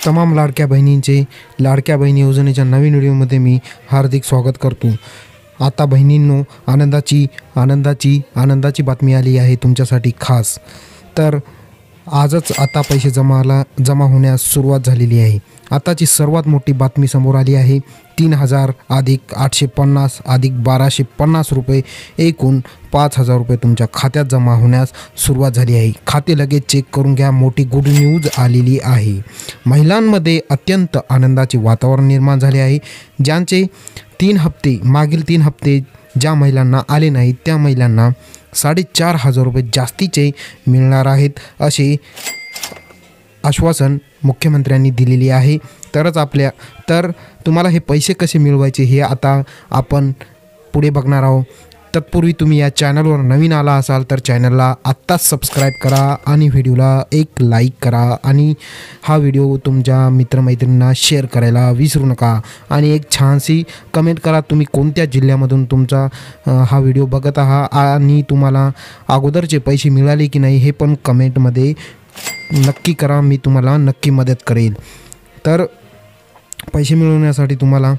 तमाम लाडक्या बहिणींचे लाडक्या बहिणी योजनेच्या नवीन व्हिडिओमध्ये मी हार्दिक स्वागत करतो। आता बहिणींनो, आनंदाची बातमी आली आहे तुमच्यासाठी खास। तर आजच आता पैसे जमा होण्यास सुरुवात झालेली आहे। आताची सर्वात मोठी बातमी समोर आली आहे। 3000 अधिक 850 अधिक 1250 रुपये एकूण 5000 रुपये तुमच्या खात्यात जमा होण्यास सुरुवात झाली आहे। खाते लगेच चेक करून घ्या, मोठी गुड न्यूज आलेली आहे। महिलांमध्ये अत्यंत आनंदाचे वातावरण निर्माण झाले आहे। ज्यांचे मागील 3 हप्ते ज्या महिलांना आले नाहीत त्या महिलांना 4500 रुपये जास्तीचे मिळणार आहेत, असे आश्वासन मुख्यमंत्र्यांनी दिलेली आहे। तर तुम्हाला हे पैसे कसे मिळवायचे हे आता आपण पुढे बघणार आहोत। तत्पूर्वी तुम्ही या चॅनलवर नवीन आला असाल तर चॅनलला आत्ताच सबस्क्राईब करा आणि व्हिडिओला एक लाईक करा आणि हा व्हिडिओ तुमच्या मित्रमैत्रिणींना शेअर करायला विसरू नका। आणि एक छानशी कमेंट करा, तुम्ही कोणत्या जिल्ह्यामधून तुमचा हा व्हिडिओ बघत आहात आणि तुम्हाला अगोदरचे पैसे मिळाले की नाही हे पण कमेंटमध्ये नक्की करा, मी तुम्हाला नक्की मदत करेल। तर पैसे मिळवण्यासाठी तुम्हाला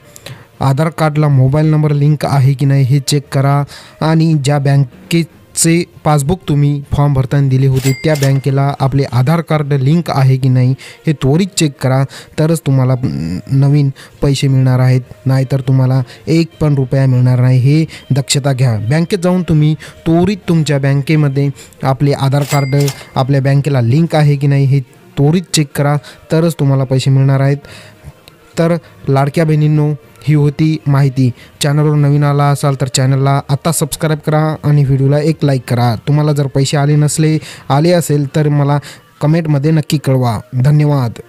आधार कार्डला मोबाईल नंबर लिंक आहे की नाही हे चेक करा आणि ज्या बँकेचे पासबुक तुम्ही फॉर्म भरताना दिले होते त्या बँकेला आपले आधार कार्ड लिंक आहे की नाही हे त्वरित चेक करा, तरच तुम्हाला नवीन पैसे मिळणार आहेत, नाहीतर तुम्हाला 1 पण रुपया मिळणार नाही, हे दक्षता घ्या। बँकेत जाऊन तुम्ही त्वरित तुमच्या बँकेमध्ये आपले आधार कार्ड आपल्या बँकेला लिंक आहे की नाही हे त्वरित चेक करा, तरच तुम्हाला पैसे मिळणार आहेत। तर लाडक्या बहिणींनो, ही होती माहिती। चॅनलवर नवीन आला असाल तर चॅनलला आता सबस्क्राईब करा आणि व्हिडिओला एक लाईक करा। तुम्हाला जर पैसे आले असेल तर मला कमेंटमध्ये नक्की कळवा। धन्यवाद।